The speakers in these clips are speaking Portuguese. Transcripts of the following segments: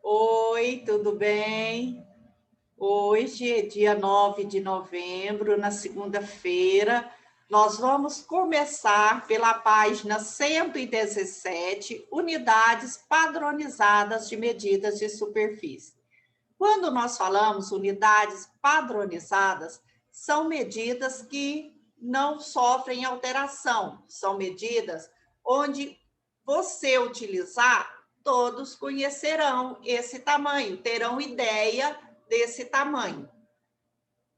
Oi, tudo bem? Hoje é dia 9 de novembro, na segunda-feira. Nós vamos começar pela página 117, unidades padronizadas de medidas de superfície. Quando nós falamos unidades padronizadas, são medidas que não sofrem alteração, são medidas onde você utilizar, todos conhecerão esse tamanho, terão ideia desse tamanho.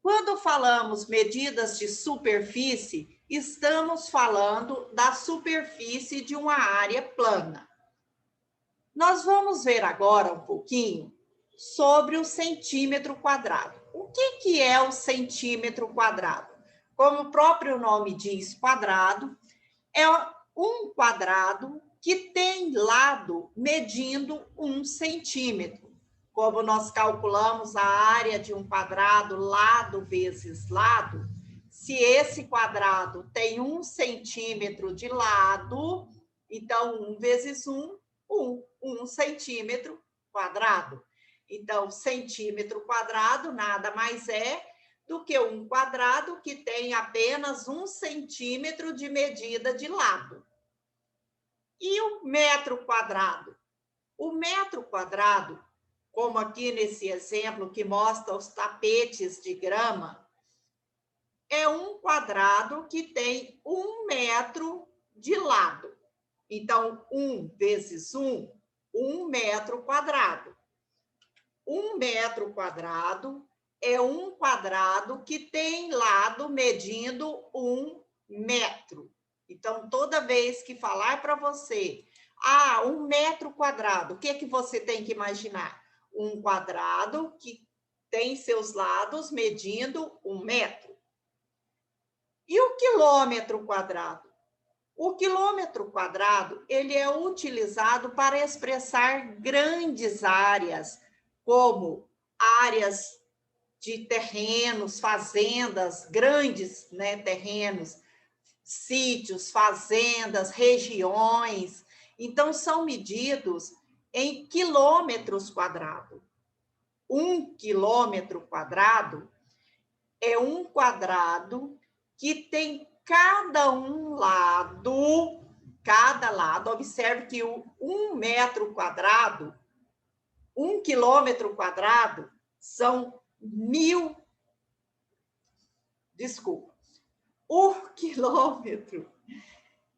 Quando falamos medidas de superfície, estamos falando da superfície de uma área plana. Nós vamos ver agora um pouquinho sobre o centímetro quadrado. O que é o centímetro quadrado? Como o próprio nome diz, quadrado, é um quadrado que tem lado medindo 1 centímetro. Como nós calculamos a área de um quadrado, lado vezes lado, se esse quadrado tem 1 centímetro de lado, então 1 vezes 1, 1 centímetro quadrado. Então, centímetro quadrado nada mais é do que um quadrado que tem apenas 1 centímetro de medida de lado. E o metro quadrado? O metro quadrado, como aqui nesse exemplo que mostra os tapetes de grama, é um quadrado que tem 1 metro de lado. Então, 1 vezes 1, 1 metro quadrado. 1 metro quadrado é um quadrado que tem lado medindo 1 metro. Então, toda vez que falar para você, 1 metro quadrado, o que é que você tem que imaginar? Um quadrado que tem seus lados medindo 1 metro. E o quilômetro quadrado? O quilômetro quadrado, ele é utilizado para expressar grandes áreas, como áreas de terrenos, fazendas, grandes, né, terrenos, sítios, fazendas, regiões. Então, são medidos em quilômetros quadrados. 1 quilômetro quadrado é um quadrado que tem cada lado, observe que o 1 metro quadrado, 1 quilômetro quadrado, são 1000, desculpa, o quilômetro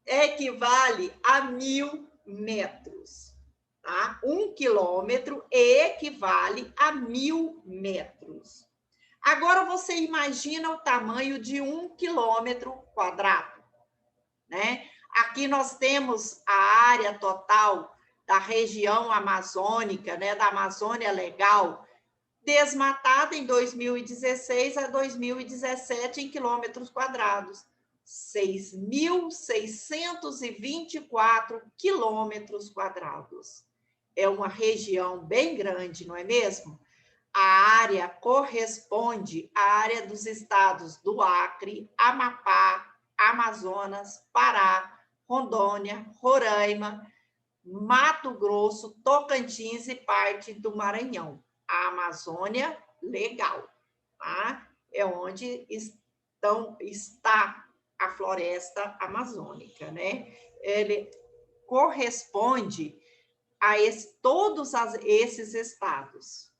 equivale a 1000 metros, tá? 1 quilômetro equivale a 1000 metros. Agora, você imagina o tamanho de 1 quilômetro quadrado, né? Aqui nós temos a área total da região amazônica, né, da Amazônia Legal, desmatada em 2016 a 2017 em quilômetros quadrados. 6.624 quilômetros quadrados. É uma região bem grande, não é mesmo? A área corresponde à área dos estados do Acre, Amapá, Amazonas, Pará, Rondônia, Roraima, Mato Grosso, Tocantins e parte do Maranhão. A Amazônia Legal, tá? É onde está a floresta amazônica, né? Ele corresponde a todos esses estados.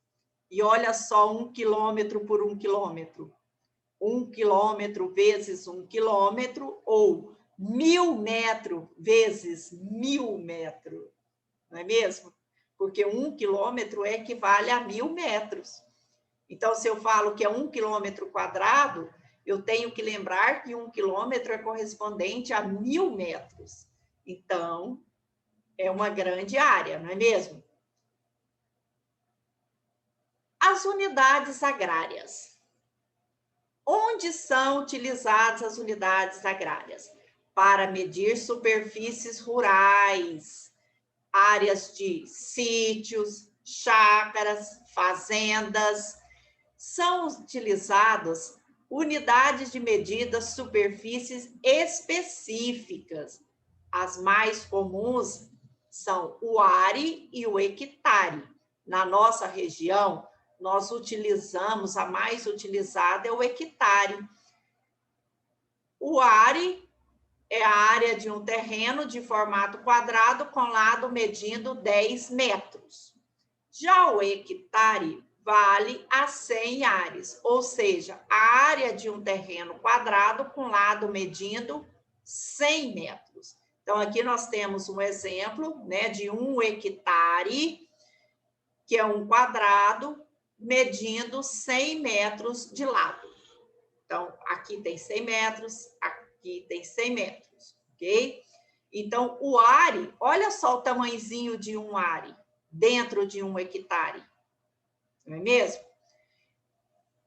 E olha só, 1 quilômetro por 1 quilômetro. 1 quilômetro vezes 1 quilômetro, ou 1000 metros vezes 1000 metros, não é mesmo? Porque 1 quilômetro equivale a 1000 metros. Então, se eu falo que é 1 quilômetro quadrado, eu tenho que lembrar que 1 quilômetro é correspondente a 1000 metros. Então, é uma grande área, não é mesmo? As unidades agrárias. Onde são utilizadas as unidades agrárias? Para medir superfícies rurais, áreas de sítios, chácaras, fazendas. São utilizadas unidades de medidas superfícies específicas. As mais comuns são o are e o hectare. na nossa região, nós utilizamos, a mais utilizada é o hectare. O are é a área de um terreno de formato quadrado com lado medindo 10 metros. Já o hectare vale a 100 ares, ou seja, a área de um terreno quadrado com lado medindo 100 metros. Então, aqui nós temos um exemplo, né, de um hectare, que é um quadrado, medindo 100 metros de lado. Então, aqui tem 100 metros, aqui tem 100 metros, ok? Então, o are, olha só o tamanhozinho de um are dentro de um hectare, não é mesmo?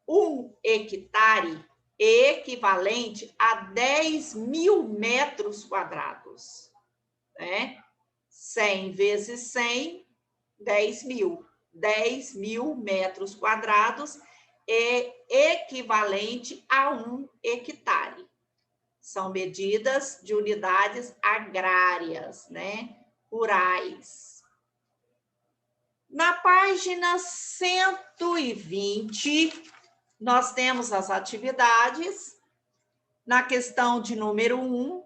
Um hectare é equivalente a 10 mil metros quadrados, né? 100 vezes 100, 10 mil. 10 mil metros quadrados é equivalente a um hectare. São medidas de unidades agrárias, né? Rurais. Na página 120, nós temos as atividades. Na questão de número 1,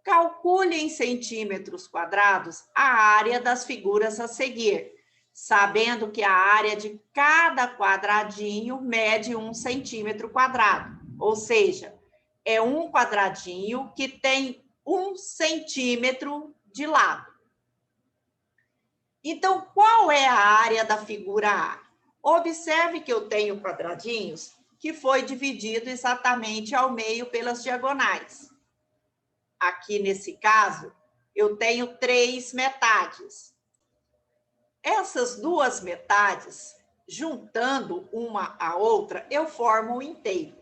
calcule em centímetros quadrados a área das figuras a seguir, sabendo que a área de cada quadradinho mede 1 centímetro quadrado, ou seja, é um quadradinho que tem 1 centímetro de lado. Então, qual é a área da figura A? Observe que eu tenho quadradinhos que foi dividido exatamente ao meio pelas diagonais. Aqui, nesse caso, eu tenho 3 metades. Essas 2 metades, juntando uma à outra, eu formo um inteiro.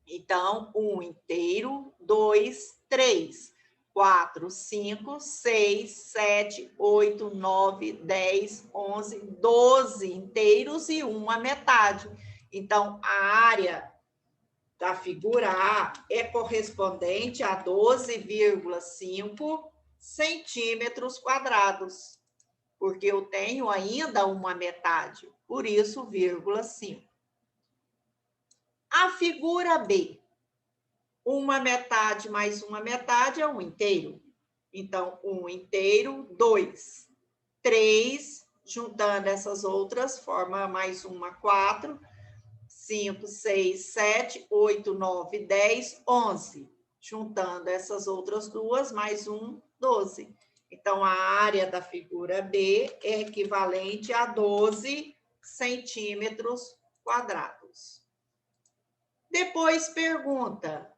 Então, 1 inteiro, 2, 3, 4, 5, 6, 7, 8, 9, 10, 11, 12 inteiros e uma metade. Então, a área da figura A é correspondente a 12,5 centímetros quadrados, porque eu tenho ainda uma metade, por isso, 0,5. A figura B, uma metade mais uma metade é um inteiro. Então, 1 inteiro, 2, 3, juntando essas outras, forma mais uma, 4, 5, 6, 7, 8, 9, 10, 11. Juntando essas outras duas, mais um, 12. Então, a área da figura B é equivalente a 12 centímetros quadrados. Depois pergunta: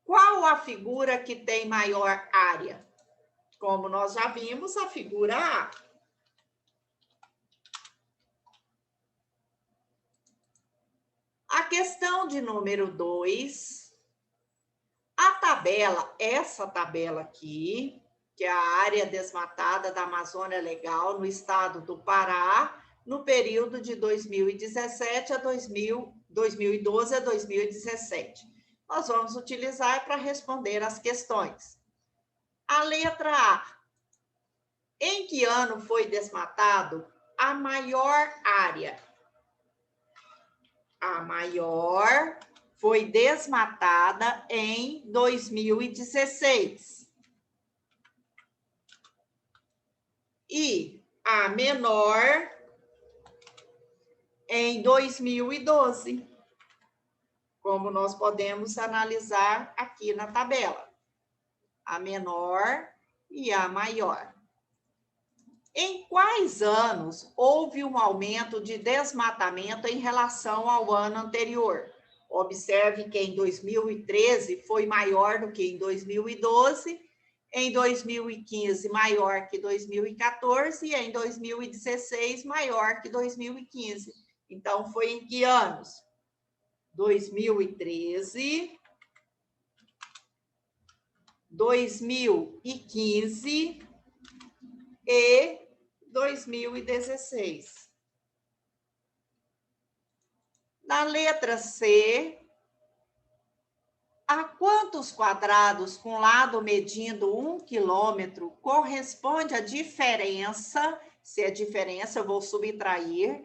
qual a figura que tem maior área? Como nós já vimos, a figura A. A questão de número 2, a tabela, essa tabela aqui, que é a área desmatada da Amazônia Legal no estado do Pará, no período de 2017 a 2012 a 2017. Nós vamos utilizar para responder as questões. A letra A. Em que ano foi desmatado a maior área? A maior foi desmatada em 2016. E a menor em 2012. Como nós podemos analisar aqui na tabela. A menor e a maior. Em quais anos houve um aumento de desmatamento em relação ao ano anterior? Observe que em 2013 foi maior do que em 2012, em 2015 maior que 2014 e em 2016 maior que 2015. Então, foi em que anos? 2013, 2015 e 2016. Na letra C, A quantos quadrados com lado medindo 1 quilômetro corresponde a diferença, se é diferença, eu vou subtrair,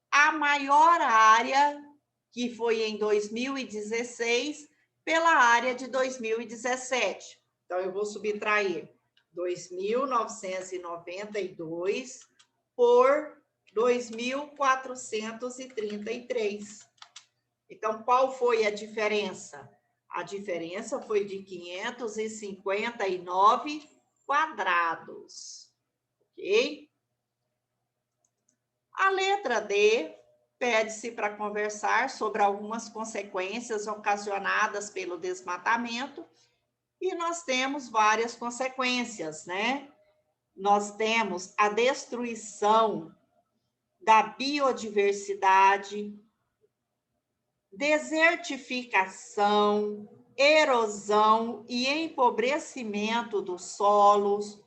a maior área, que foi em 2016, pela área de 2017. Então, eu vou subtrair 2.992 por 2.433. Então, qual foi a diferença? A diferença foi de 559 quadrados, ok? A letra D pede-se para conversar sobre algumas consequências ocasionadas pelo desmatamento, e nós temos várias consequências, né? Nós temos a destruição da biodiversidade, desertificação, erosão e empobrecimento dos solos,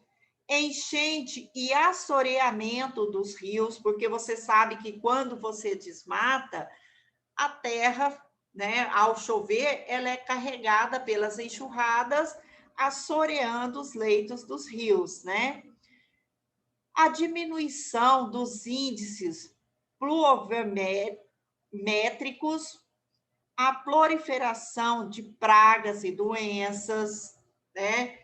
enchente e assoreamento dos rios, porque você sabe que quando você desmata, a terra, né, ao chover, ela é carregada pelas enxurradas, assoreando os leitos dos rios, né? A diminuição dos índices pluviométricos, a proliferação de pragas e doenças, né?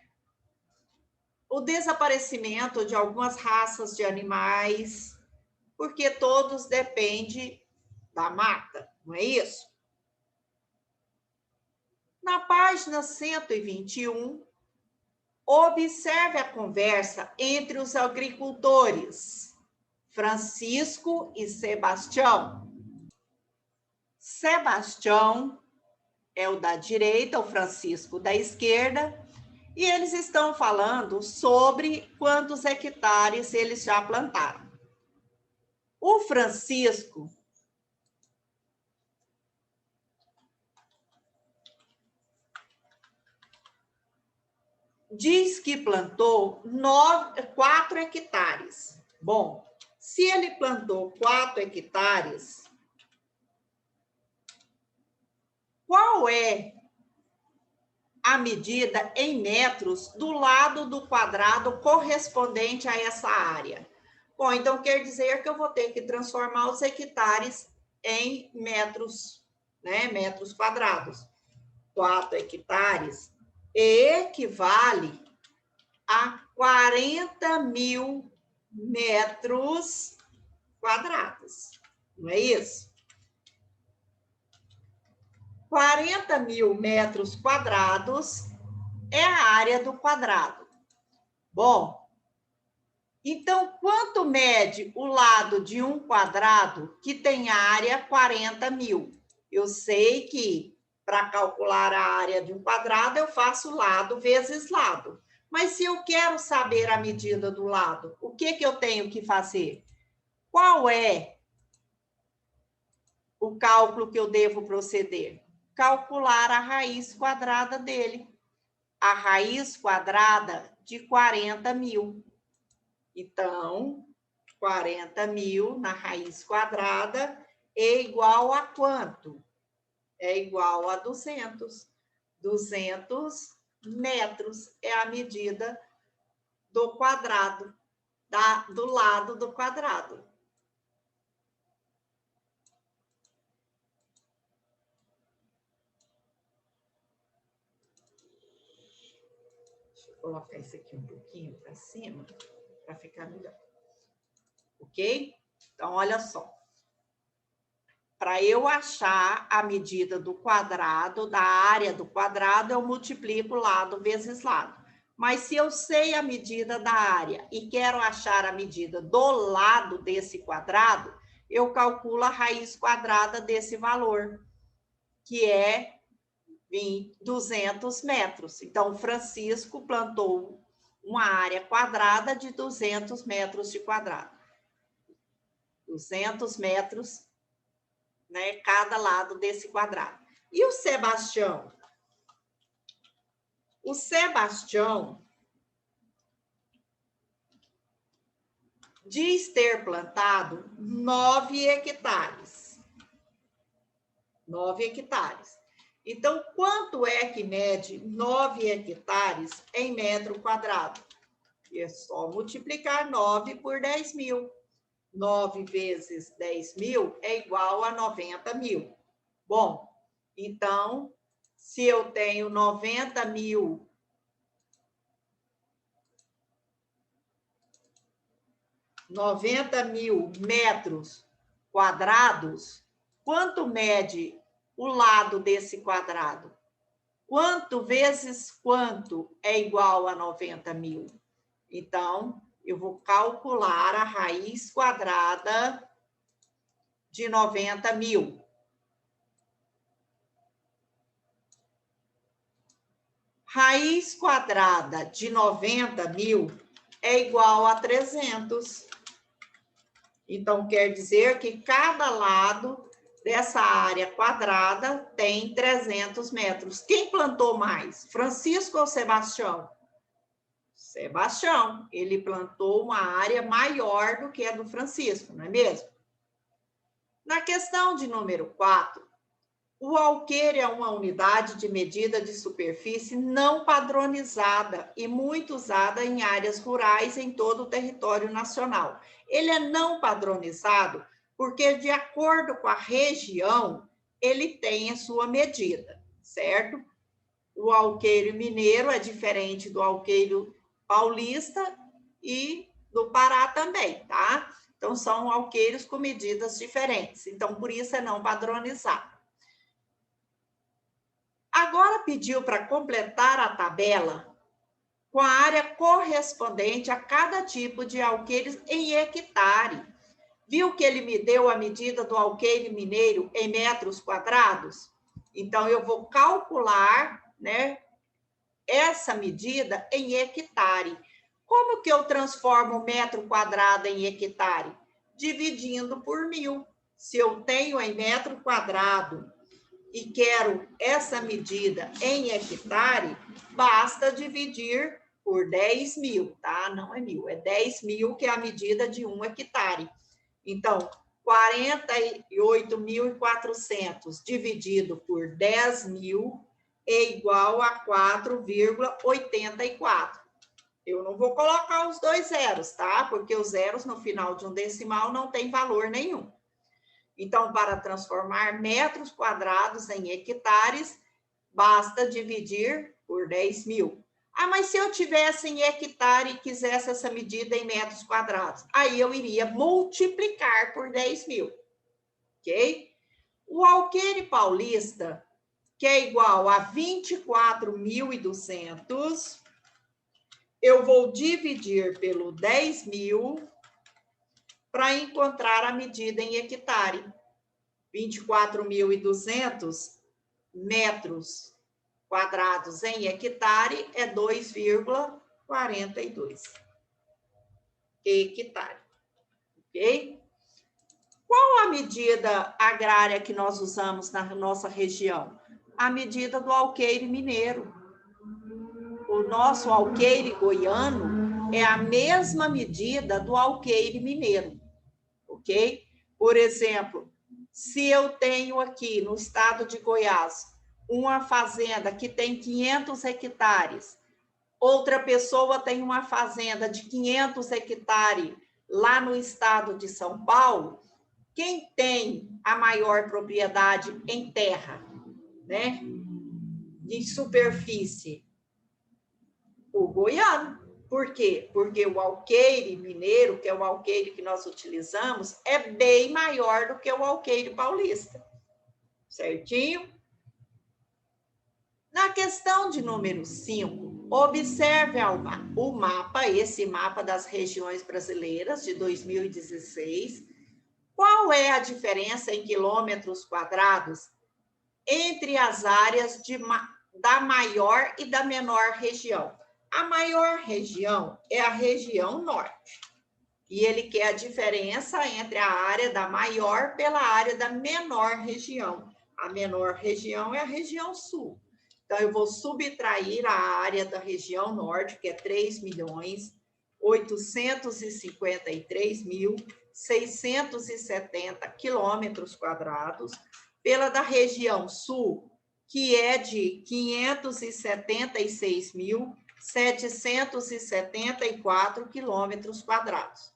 O desaparecimento de algumas raças de animais, porque todos dependem da mata, não é isso? Na página 121, observe a conversa entre os agricultores, Francisco e Sebastião. Sebastião é o da direita, o Francisco da esquerda, e eles estão falando sobre quantos hectares eles já plantaram. O Francisco diz que plantou 4 hectares. Bom, se ele plantou 4 hectares, qual é a medida em metros do lado do quadrado correspondente a essa área? Bom, então quer dizer que eu vou ter que transformar os hectares em metros, né? Metros quadrados. 4 hectares equivale a 40 mil metros quadrados, não é isso? 40 mil metros quadrados é a área do quadrado. Bom, então, quanto mede o lado de um quadrado que tem área 40 mil? Eu sei que para calcular a área de um quadrado, eu faço lado vezes lado. Mas se eu quero saber a medida do lado, o que eu tenho que fazer? Qual é o cálculo que eu devo proceder? Calcular a raiz quadrada dele. A raiz quadrada de 40 mil. Então, 40 mil na raiz quadrada é igual a quanto? É igual a 200. 200 metros é a medida do quadrado, do lado do quadrado. Deixa eu colocar isso aqui um pouquinho para cima, para ficar melhor. Ok? Então, olha só. Para eu achar a medida do quadrado, da área do quadrado, eu multiplico lado vezes lado. Mas se eu sei a medida da área e quero achar a medida do lado desse quadrado, eu calculo a raiz quadrada desse valor, que é 200 metros. Então, o Francisco plantou uma área quadrada de 200 metros de quadrado. 200 metros, né, cada lado desse quadrado. E o Sebastião? O Sebastião diz ter plantado 9 hectares. 9 hectares. Então, quanto é que mede 9 hectares em metro quadrado? É só multiplicar 9 por 10 mil. 9 vezes 10 mil é igual a 90 mil. Bom, então, se eu tenho 90 mil metros quadrados, quanto mede o lado desse quadrado? Quanto vezes quanto é igual a 90 mil? Então, eu vou calcular a raiz quadrada de 90 mil. Raiz quadrada de 90 mil é igual a 300. Então, quer dizer que cada lado dessa área quadrada tem 300 metros. Quem plantou mais? Francisco ou Sebastião? Sebastião. Ele plantou uma área maior do que a do Francisco, não é mesmo? Na questão de número 4, o alqueire é uma unidade de medida de superfície não padronizada e muito usada em áreas rurais em todo o território nacional. Ele é não padronizado porque, de acordo com a região, ele tem a sua medida, certo? O alqueire mineiro é diferente do alqueire paulista e do Pará também, tá? Então, são alqueiros com medidas diferentes. Então, por isso é não padronizado. Agora pediu para completar a tabela com a área correspondente a cada tipo de alqueires em hectare. Viu que ele me deu a medida do alqueire mineiro em metros quadrados? Então, eu vou calcular, né, essa medida em hectare. Como que eu transformo metro quadrado em hectare? Dividindo por 1000. Se eu tenho em metro quadrado e quero essa medida em hectare, basta dividir por 10 mil, tá? Não é 1000, é 10 mil que é a medida de 1 hectare. Então, 48.400 dividido por 10 mil é igual a 4,84. Eu não vou colocar os dois zeros, tá? Porque os zeros no final de um decimal não tem valor nenhum. Então, para transformar metros quadrados em hectares, basta dividir por 10 mil. Ah, mas se eu tivesse em hectare e quisesse essa medida em metros quadrados, aí eu iria multiplicar por 10 mil, ok? O alqueire paulista, que é igual a 24.200, eu vou dividir pelo 10 mil para encontrar a medida em hectare. 24.200 metros quadrados em hectare é 2,42 hectare, ok? Qual a medida agrária que nós usamos na nossa região? A medida do alqueire mineiro. O nosso alqueire goiano é a mesma medida do alqueire mineiro, ok? Por exemplo, se eu tenho aqui no estado de Goiás uma fazenda que tem 500 hectares, outra pessoa tem uma fazenda de 500 hectares lá no estado de São Paulo, quem tem a maior propriedade em terra, né? De superfície? O goiano. Por quê? Porque o alqueire mineiro, que é o alqueire que nós utilizamos, é bem maior do que o alqueire paulista. Certinho? Na questão de número 5, observe o mapa, esse mapa das regiões brasileiras de 2016. Qual é a diferença em quilômetros quadrados entre as áreas da maior e da menor região? A maior região é a região norte. E ele quer a diferença entre a área da maior pela área da menor região. A menor região é a região sul. Então, eu vou subtrair a área da região norte, que é 3.853.670 quilômetros quadrados, pela da região sul, que é de 576.774 quilômetros quadrados.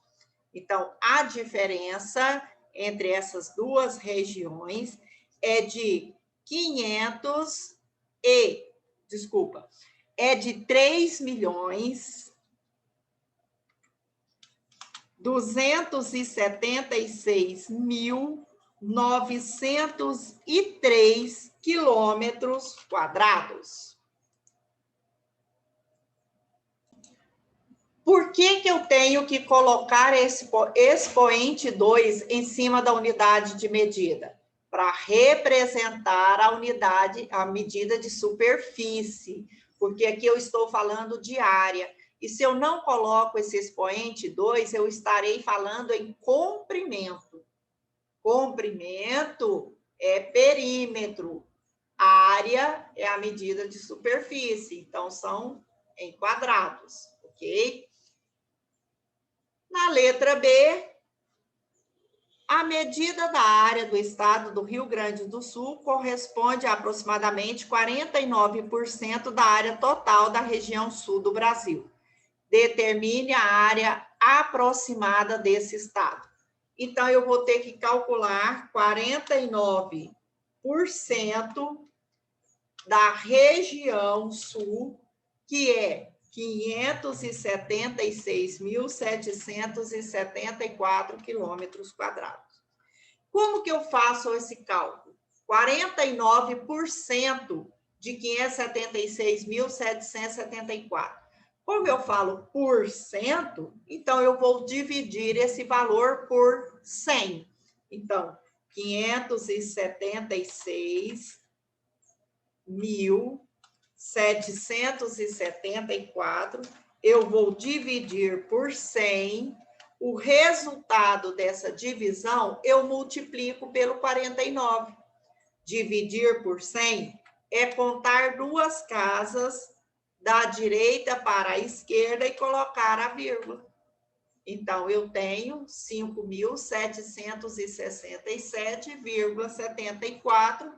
Então, a diferença entre essas duas regiões é de 3.276.903 quilômetros quadrados. Por que eu tenho que colocar esse expoente 2 em cima da unidade de medida? Para representar a medida de superfície, porque aqui eu estou falando de área. E se eu não coloco esse expoente 2, eu estarei falando em comprimento. Comprimento é perímetro, área é a medida de superfície, então são em quadrados, ok? Na letra B, a medida da área do estado do Rio Grande do Sul corresponde a aproximadamente 49% da área total da região sul do Brasil. Determine a área aproximada desse estado. Então, eu vou ter que calcular 49% da região sul, que é 576.774 quilômetros quadrados. Como que eu faço esse cálculo? 49% de 576.774. Como eu falo por cento, então eu vou dividir esse valor por 100. Então, 576.774, eu vou dividir por 100, o resultado dessa divisão eu multiplico pelo 49. Dividir por 100 é contar duas casas da direita para a esquerda e colocar a vírgula. Então, eu tenho 5.767,74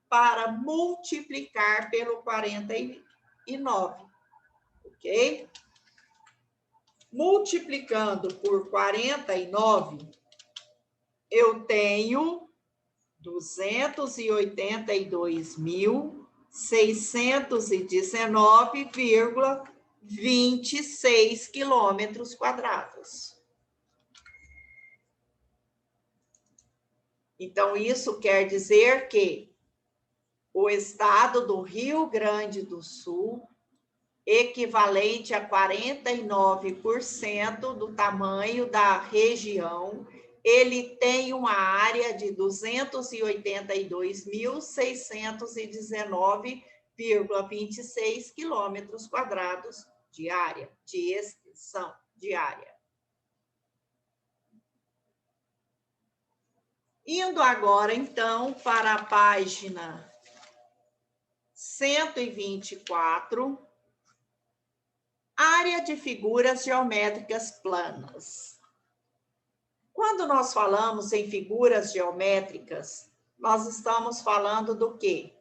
para multiplicar pelo 49, ok? Multiplicando por 49, eu tenho 282.619,26 quilômetros quadrados. Então, isso quer dizer que o estado do Rio Grande do Sul, equivalente a 49% do tamanho da região, ele tem uma área de 282.619,26 quilômetros quadrados de área, de extensão de área. Indo agora, então, para a página 124, área de figuras geométricas planas. Quando nós falamos em figuras geométricas, nós estamos falando do quê?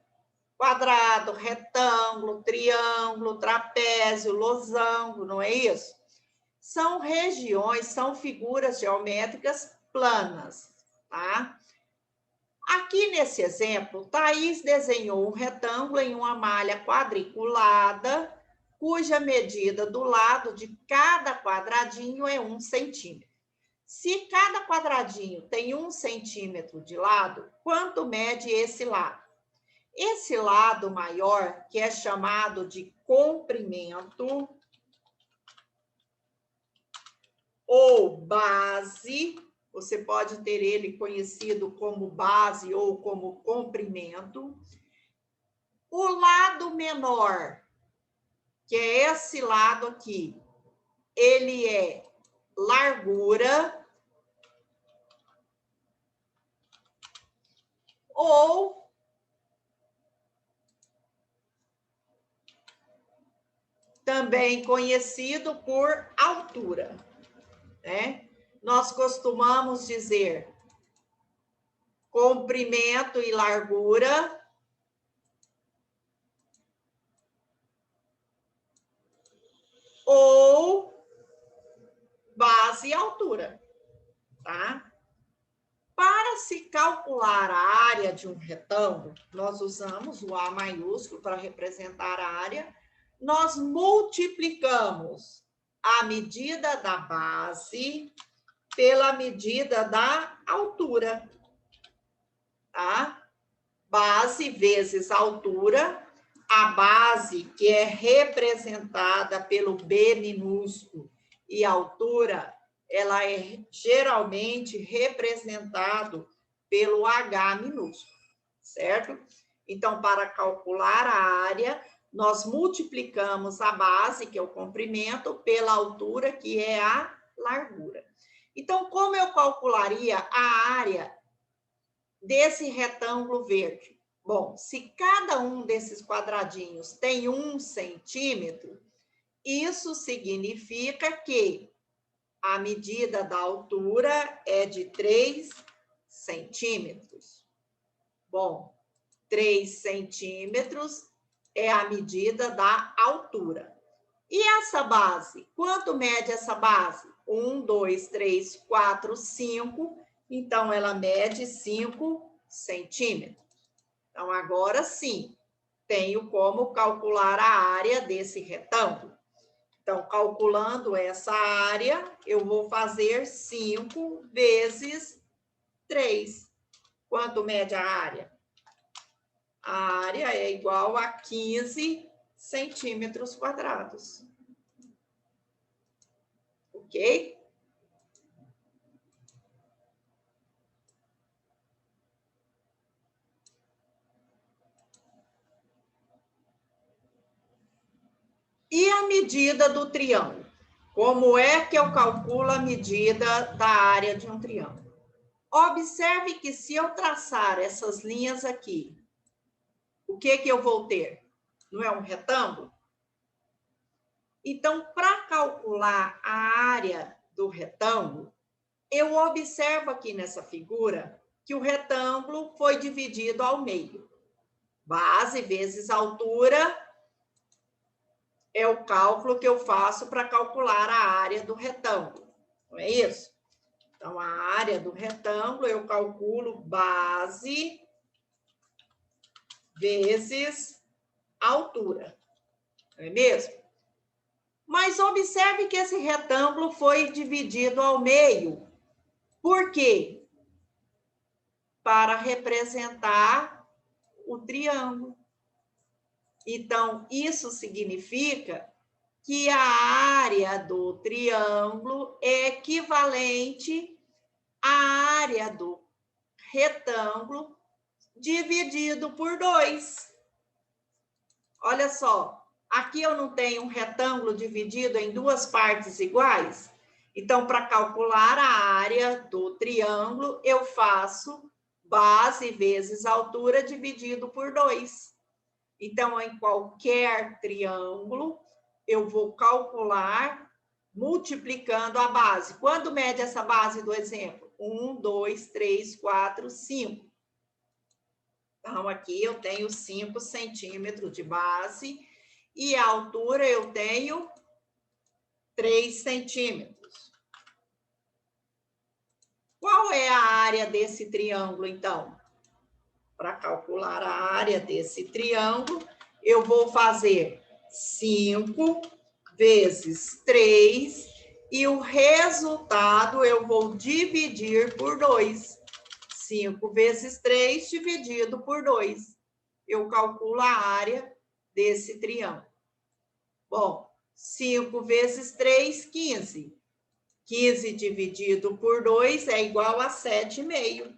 Quadrado, retângulo, triângulo, trapézio, losango, não é isso? São regiões, são figuras geométricas planas, tá? Aqui nesse exemplo, Thaís desenhou um retângulo em uma malha quadriculada, cuja medida do lado de cada quadradinho é 1 centímetro. Se cada quadradinho tem 1 centímetro de lado, quanto mede esse lado? Esse lado maior, que é chamado de comprimento ou base, você pode ter ele conhecido como base ou como comprimento. O lado menor, que é esse lado aqui, ele é largura ou também conhecido por altura, né? Nós costumamos dizer comprimento e largura ou base e altura, tá? Para se calcular a área de um retângulo, nós usamos o A maiúsculo para representar a área. Nós multiplicamos a medida da base pela medida da altura, tá? Base vezes altura, a base que é representada pelo B minúsculo e a altura, ela é geralmente representado pelo H minúsculo, certo? Então, para calcular a área, nós multiplicamos a base, que é o comprimento, pela altura, que é a largura. Então, como eu calcularia a área desse retângulo verde? Bom, se cada um desses quadradinhos tem 1 centímetro, isso significa que a medida da altura é de 3 centímetros. Bom, 3 centímetros é a medida da altura. E essa base? Quanto mede essa base? 1, 2, 3, 4, 5. Então, ela mede 5 centímetros. Então, agora sim, tenho como calcular a área desse retângulo. Então, calculando essa área, eu vou fazer 5 vezes 3. Quanto mede a área? A área é igual a 15 centímetros quadrados. Ok? E a medida do triângulo? Como é que eu calculo a medida da área de um triângulo? Observe que se eu traçar essas linhas aqui, o que eu vou ter? Não é um retângulo? Então, para calcular a área do retângulo, eu observo aqui nessa figura que o retângulo foi dividido ao meio. Base vezes altura é o cálculo que eu faço para calcular a área do retângulo. Não é isso? Então, a área do retângulo eu calculo base vezes altura. Não é mesmo? Mas observe que esse retângulo foi dividido ao meio. Por quê? Para representar o triângulo. Então, isso significa que a área do triângulo é equivalente à área do retângulo dividido por 2. Olha só, aqui eu não tenho um retângulo dividido em 2 partes iguais? Então, para calcular a área do triângulo, eu faço base vezes altura dividido por 2. Então, em qualquer triângulo, eu vou calcular multiplicando a base. Quanto mede essa base do exemplo? 1, 2, 3, 4, 5. Então, aqui eu tenho 5 centímetros de base e a altura eu tenho 3 centímetros. Qual é a área desse triângulo, então? Para calcular a área desse triângulo, eu vou fazer 5 vezes 3 e o resultado eu vou dividir por 2. 5 vezes 3 dividido por 2. Eu calculo a área desse triângulo. Bom, 5 vezes 3, 15. 15 dividido por 2 é igual a 7,5.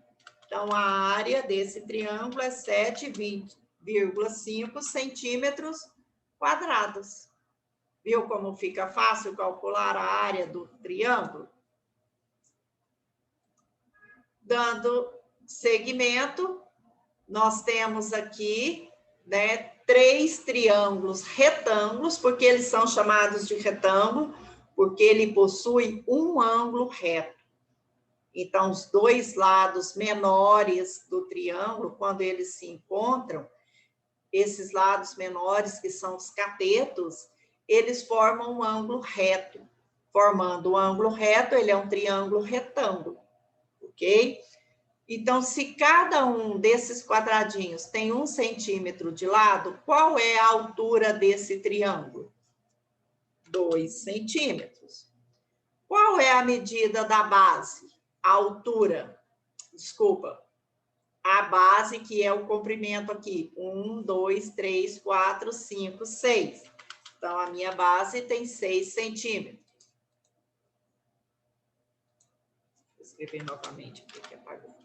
Então, a área desse triângulo é 7,5 centímetros quadrados. Viu como fica fácil calcular a área do triângulo? Dando seguimento, nós temos aqui, né, 3 triângulos retângulos, porque eles são chamados de retângulo, porque ele possui um ângulo reto. Então, os 2 lados menores do triângulo, quando eles se encontram, esses lados menores, que são os catetos, eles formam um ângulo reto. Formando um ângulo reto, ele é um triângulo retângulo, ok? Então, se cada um desses quadradinhos tem 1 centímetro de lado, qual é a altura desse triângulo? 2 centímetros. Qual é a medida da base? A altura. Desculpa. A base, que é o comprimento aqui. 1, 2, 3, 4, 5, 6. Então, a minha base tem 6 centímetros. Vou escrever novamente porque apagou.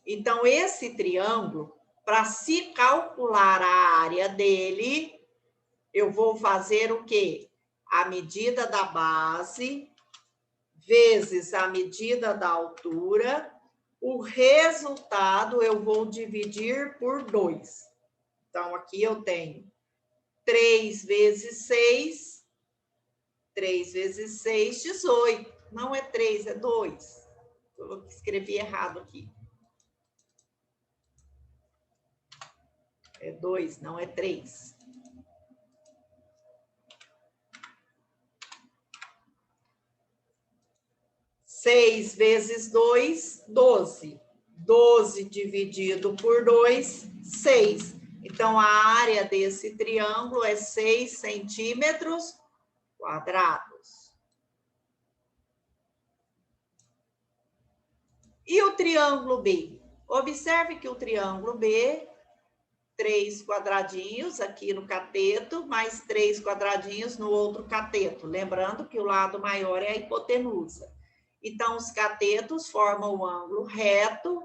Então, esse triângulo, para se calcular a área dele, eu vou fazer o quê? A medida da base vezes a medida da altura, o resultado eu vou dividir por 2. Então, aqui eu tenho 3 vezes 6, 3 vezes 6, 18. Não é 3, é 2. Eu escrevi errado aqui. É 2, não é 3. Seis vezes 2, 12. 12 dividido por 2, 6. Então, a área desse triângulo é 6 centímetros quadrados. E o triângulo B? Observe que o triângulo B, 3 quadradinhos aqui no cateto, mais 3 quadradinhos no outro cateto. Lembrando que o lado maior é a hipotenusa. Então, os catetos formam um ângulo reto,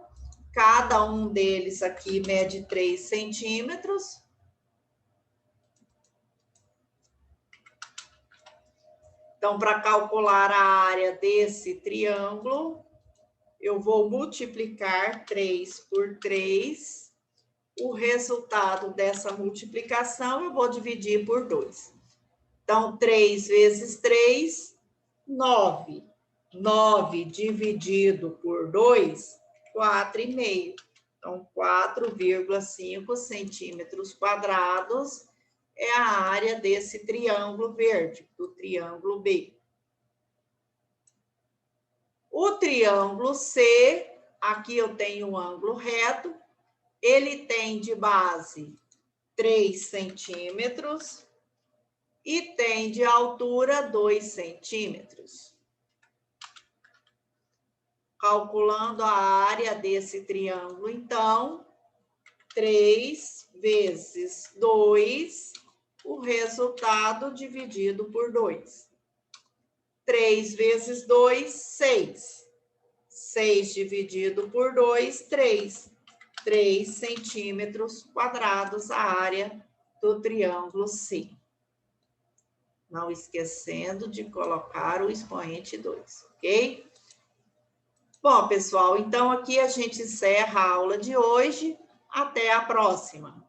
cada um deles aqui mede 3 centímetros. Então, para calcular a área desse triângulo, eu vou multiplicar 3 por 3. O resultado dessa multiplicação eu vou dividir por 2. Então, 3 vezes 3, 9. 9 dividido por 2, 4,5. Então, 4,5 centímetros quadrados é a área desse triângulo verde, do triângulo B. O triângulo C, aqui eu tenho um ângulo reto, ele tem de base 3 centímetros e tem de altura 2 centímetros. Calculando a área desse triângulo, então, 3 vezes 2, o resultado dividido por 2. 3 vezes 2, 6. 6 dividido por 2, 3. 3 centímetros quadrados a área do triângulo C. Não esquecendo de colocar o expoente 2, ok? Bom, pessoal, então aqui a gente encerra a aula de hoje. Até a próxima!